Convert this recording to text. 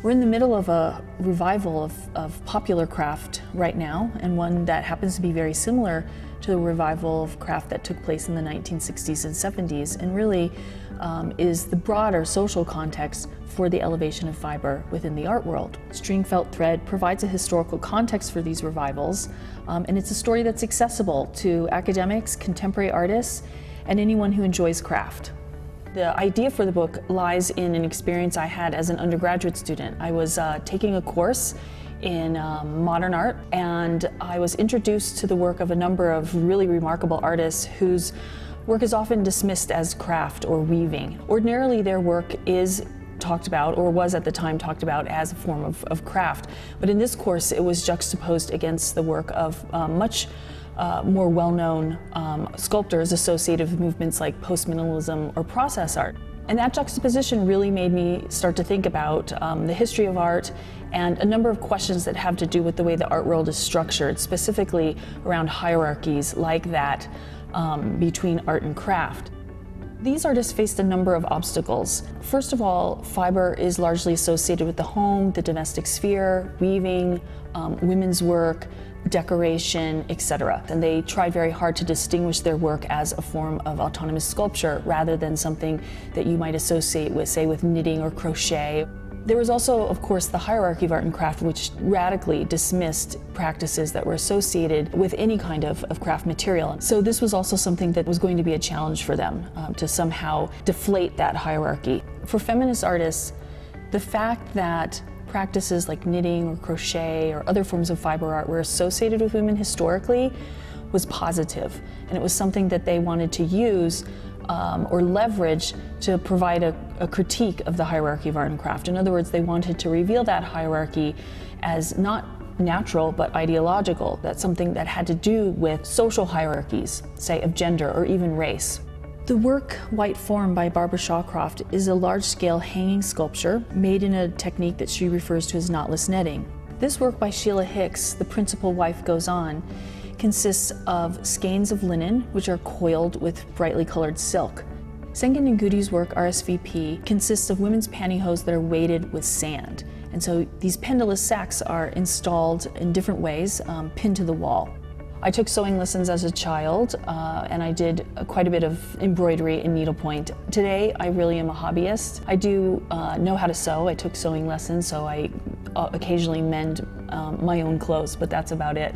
We're in the middle of a revival of popular craft right now, and one that happens to be very similar to the revival of craft that took place in the 1960s and 70s, and really is the broader social context for the elevation of fiber within the art world. String-felt thread provides a historical context for these revivals, and it's a story that's accessible to academics, contemporary artists, and anyone who enjoys craft. The idea for the book lies in an experience I had as an undergraduate student. I was taking a course in modern art, and I was introduced to the work of a number of really remarkable artists whose work is often dismissed as craft or weaving. Ordinarily, their work is talked about, or was at the time talked about, as a form of craft. But in this course, it was juxtaposed against the work of much more well-known sculptors associated with movements like post-minimalism or process art. And that juxtaposition really made me start to think about the history of art and a number of questions that have to do with the way the art world is structured, specifically around hierarchies like that between art and craft. These artists faced a number of obstacles. First of all, fiber is largely associated with the home, the domestic sphere, weaving, women's work, decoration, etc. And they tried very hard to distinguish their work as a form of autonomous sculpture rather than something that you might associate with, say, with knitting or crochet. There was also, of course, the hierarchy of art and craft, which radically dismissed practices that were associated with any kind of craft material. So this was also something that was going to be a challenge for them, to somehow deflate that hierarchy. For feminist artists, the fact that practices like knitting or crochet or other forms of fiber art were associated with women historically was positive, and it was something that they wanted to use or leverage to provide a critique of the hierarchy of art and craft. In other words, they wanted to reveal that hierarchy as not natural but ideological. That's something that had to do with social hierarchies, say of gender or even race. The work White Form by Barbara Shawcroft is a large-scale hanging sculpture made in a technique that she refers to as knotless netting. This work by Sheila Hicks, The Principal Wife Goes On, consists of skeins of linen which are coiled with brightly colored silk. Sengen Nguti's work, RSVP, consists of women's pantyhose that are weighted with sand. And so these pendulous sacks are installed in different ways, pinned to the wall. I took sewing lessons as a child, and I did quite a bit of embroidery and needlepoint. Today, I really am a hobbyist. I do know how to sew. I took sewing lessons, so I occasionally mend my own clothes, but that's about it.